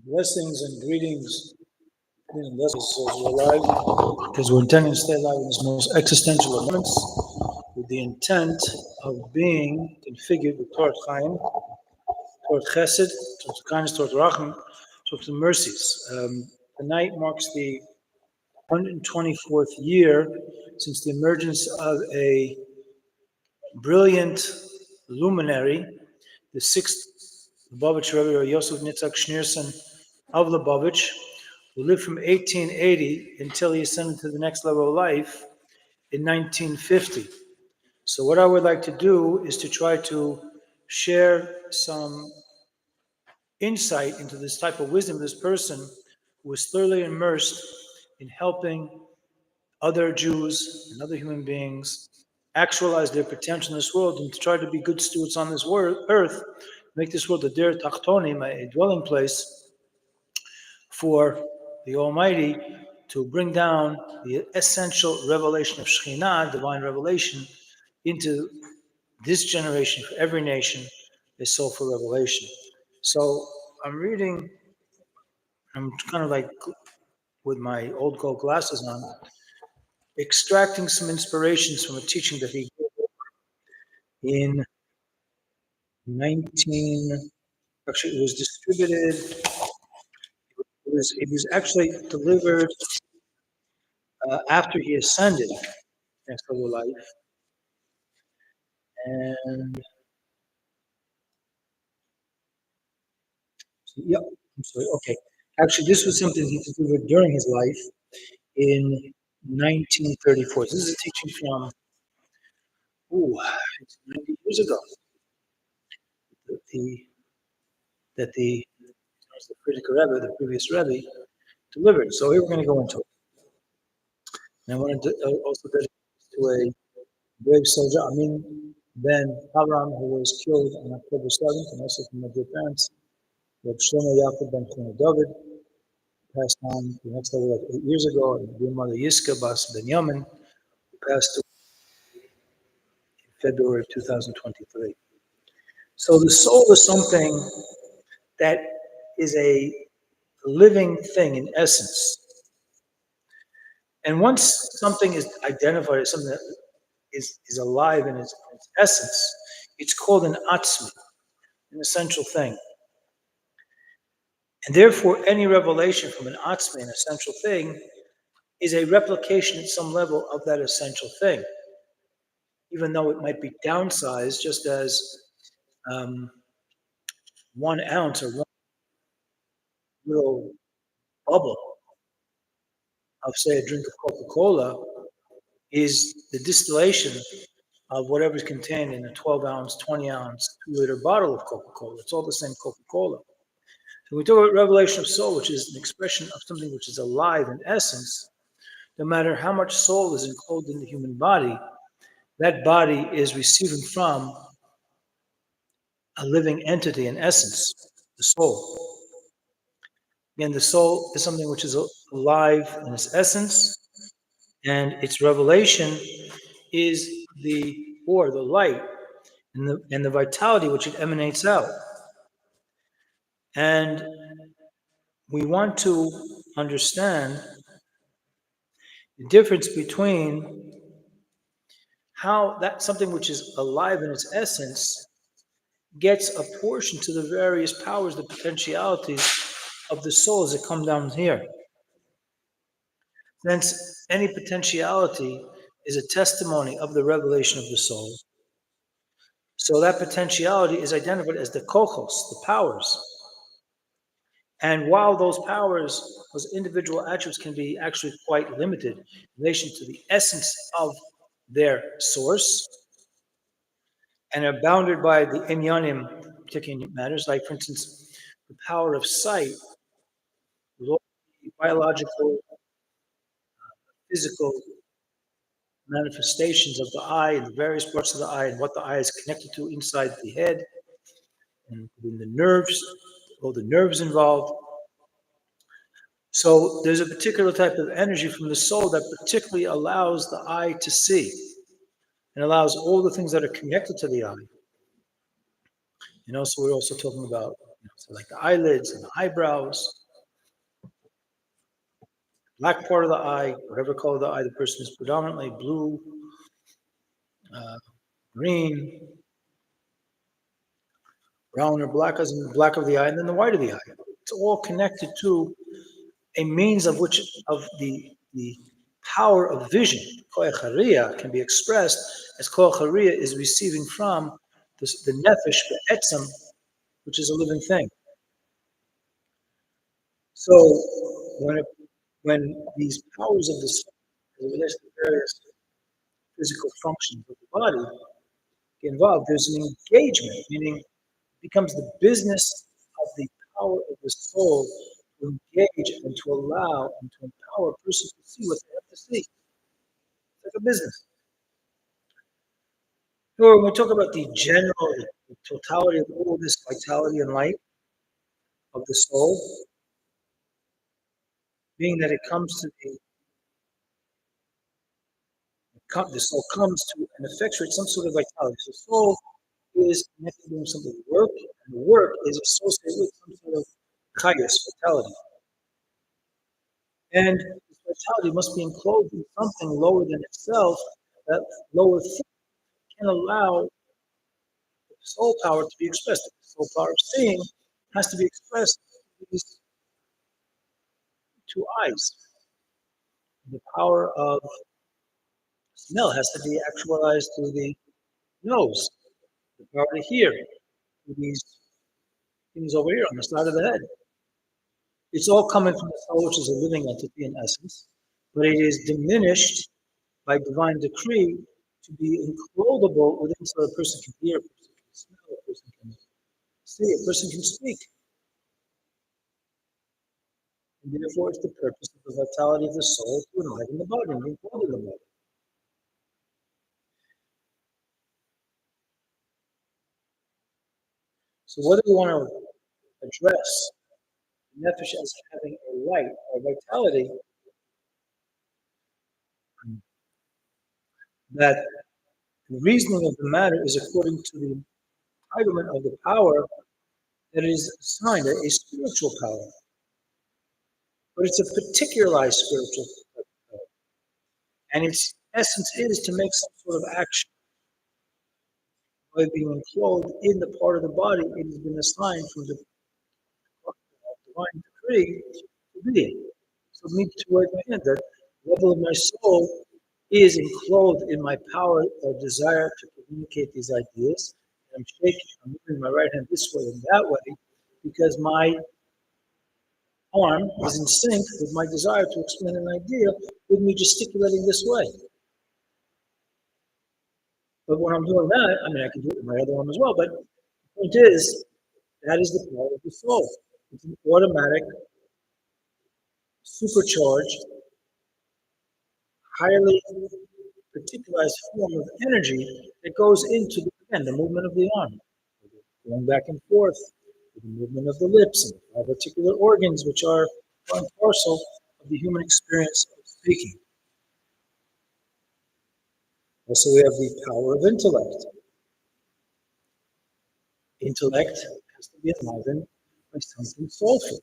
Blessings and greetings. And blessings as we're alive, because we're intending to stay alive in this most existential of moments, with the intent of being configured with toward Chaim, toward Chesed, toward kindness, toward Rachim, toward the mercies. Tonight marks the 124th year since the emergence of a brilliant luminary, the Sixth Lubavitcher Rebbe Yoseph Yitzchok Schneerson of Lubavitch, who lived from 1880 until he ascended to the next level of life in 1950. So what I would like to do is to try to share some insight into this type of wisdom of this person who was thoroughly immersed in helping other Jews and other human beings actualize their potential in this world and to try to be good stewards on this earth, make this world a der tachtonim, a dwelling place for the Almighty to bring down the essential revelation of Shekhinah, divine revelation, into this generation, for every nation, a soulful revelation. So I'm kind of like with my old gold glasses on, extracting some inspirations from a teaching that he gave in actually it was distributed, it was actually delivered after he ascended next level of life. And yeah, I'm sorry. Okay, actually, this was something he delivered during his life in 1934. So this is a teaching from it's 90 years ago that the critical Rebbe, the previous Rebbe, delivered. So here we're going to go into it. And I wanted to also dedicate to a brave soldier, Amin Ben Avram, who was killed on October 7th, and also from my dear parents, Reb Shlomo Yaakov Ben David, passed on the next level like 8 years ago, and dear mother Yiska Bas Ben Yamin, who passed away in February of 2023. So the soul is something that is a living thing in essence. And once something is identified as something that is alive in its essence, it's called an atzmi, an essential thing. And therefore, any revelation from an atzmi, an essential thing, is a replication at some level of that essential thing, even though it might be downsized, just as 1 ounce or one little bubble of, say, a drink of Coca-Cola is the distillation of whatever is contained in a 12-ounce, 20-ounce, 2-liter bottle of Coca-Cola. It's all the same Coca-Cola. So we talk about revelation of soul, which is an expression of something which is alive in essence. No matter how much soul is enclosed in the human body, that body is receiving from a living entity in essence, the soul. Again, the soul is something which is alive in its essence, and its revelation is the light and the vitality which it emanates out. And we want to understand the difference between how that something which is alive in its essence gets a portion to the various powers, the potentialities of the soul as it comes down here. Since any potentiality is a testimony of the revelation of the soul, so that potentiality is identified as the kochos, the powers. And while those powers, those individual attributes can be actually quite limited in relation to the essence of their source, and are bounded by the inyanim, particular matters, like, for instance, the power of sight, with all the biological, physical manifestations of the eye and the various parts of the eye and what the eye is connected to inside the head and in the nerves, all the nerves involved. So there's a particular type of energy from the soul that particularly allows the eye to see and allows all the things that are connected to the eye. So we're also talking about So like the eyelids and the eyebrows, black part of the eye, whatever color of the eye the person is predominantly, blue, uh, green, brown or black, as in the black of the eye, and then the white of the eye. It's all connected to a means of which of the power of vision. Koach hariyah can be expressed as koach hariyah is receiving from the nefesh, the etzem, which is a living thing. So when these powers of the soul, as it relates to various physical functions of the body, get involved, there's an engagement, meaning it becomes the business of the power of the soul to engage and to allow and to empower a person to see what they have to see. It's like a business. So when we talk about the general, the totality of all this vitality and light of the soul, being that it comes to the soul comes to and effectuate some sort of vitality. So the soul is connected to doing something work, and the work is associated with some sort of chayas, vitality. And this vitality must be enclosed in something lower than itself. That lower thing can allow the soul power to be expressed. The soul power of seeing has to be expressed through these two eyes. The power of smell has to be actualized through the nose. The power to hear through these things over here on the side of the head. It's all coming from the soul, which is a living entity in essence, but it is diminished by divine decree to be enclosable within, so a person can hear, a person can smell, a person can see, a person can speak. And therefore, it's the purpose of the vitality of the soul to enliven the body and enclose the body. So, what do we want to address? Nefesh as having a light or vitality that the reasoning of the matter is according to the entitlement of the power that is assigned, a spiritual power. But it's a particularized spiritual power. And its essence is to make some sort of action. By being enclosed in the part of the body, it has been assigned from the divine decree to be. So me toward my hand, that level of my soul is enclosed in my power or desire to communicate these ideas. And I'm shaking, I'm moving my right hand this way and that way because my arm is in sync with my desire to explain an idea with me gesticulating this way. But when I'm doing that, I mean, I can do it with my other arm as well, but the point is, that is the power of the soul. It's an automatic, supercharged, highly particularized form of energy that goes into, again, the movement of the arm, going back and forth, the movement of the lips, and the articular organs, which are part and parcel of the human experience of speaking. Also, we have the power of intellect. Intellect has to be enlivened by something soulful,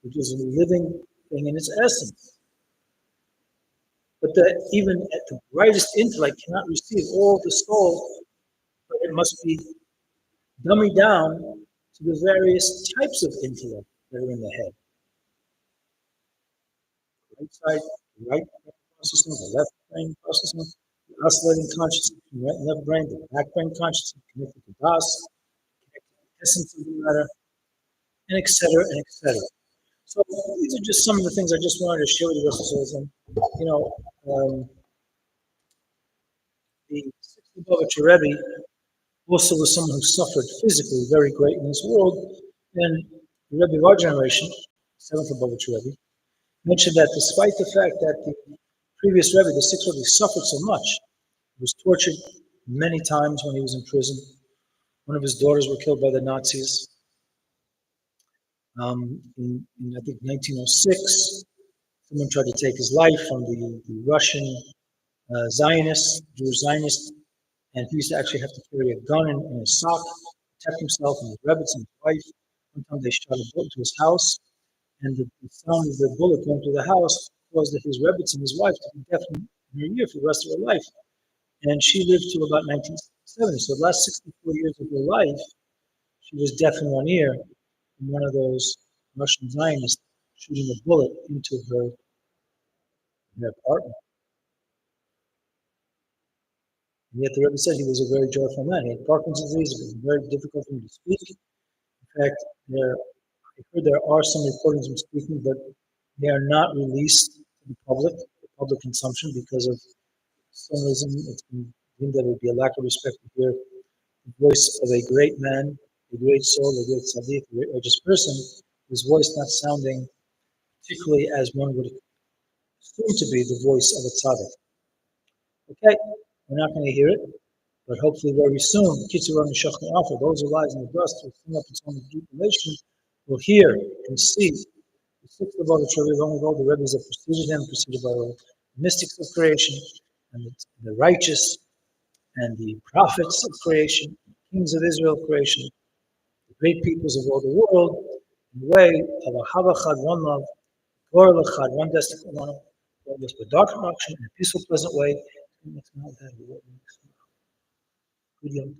which is a living thing in its essence. But even at the brightest intellect cannot receive all the soul, but it must be dummied down to the various types of intellect that are in the head. The right side, the right brain processing, the left brain processing, the oscillating consciousness, the right and left brain, the back brain consciousness, connected to Das, connected to the essence of the matter, and etc. and etc. So these are just some of the things I just wanted to share with you. The Sixth Lubavitcher Rebbe also was someone who suffered physically very great in this world, and the Rebbe of our generation, Seventh Lubavitcher Rebbe, mentioned that despite the fact that the previous Rebbe, the Sixth Rebbe, suffered so much, he was tortured many times when he was in prison. One of his daughters were killed by the Nazis. In I think 1906, someone tried to take his life from the Russian Zionist, Jewish Zionist, and he used to actually have to carry a gun in his sock to protect himself and his Rebbe and his wife. One time they shot a bullet to his house, and the sound of the bullet going to the house caused his Rebbe and his wife to be deaf in her ear for the rest of her life. And she lived to about 1970. So the last 64 years of her life, she was deaf in one ear, and one of those Russian Zionists shooting a bullet into her apartment. And yet the Rebbe said he was a very joyful man. He had Parkinson's disease. It was very difficult for him to speak. In fact, I heard there are some recordings of him speaking, but they are not released to the public consumption, because of some reason it's been deemed that it would be a lack of respect to hear the voice of a great man, a great soul, a great tzaddik, a great religious person, his voice not sounding particularly as one would assume to be the voice of a tzaddik. Okay, we're not going to hear it, but hopefully very soon, Kitzur Mishachni Alpha, those who lies in the dust, will sing up its own deep relation, will hear and see the Sixth Lubavitcher Rebbe, only all the Rebbes that preceded him, preceded by all the mystics of creation, and the righteous, and the prophets of creation, kings of Israel of creation, the great peoples of all the world, in the way of a Havachad, one love, Gor Lechad, one destiny, one with dark action in a peaceful, pleasant way. Good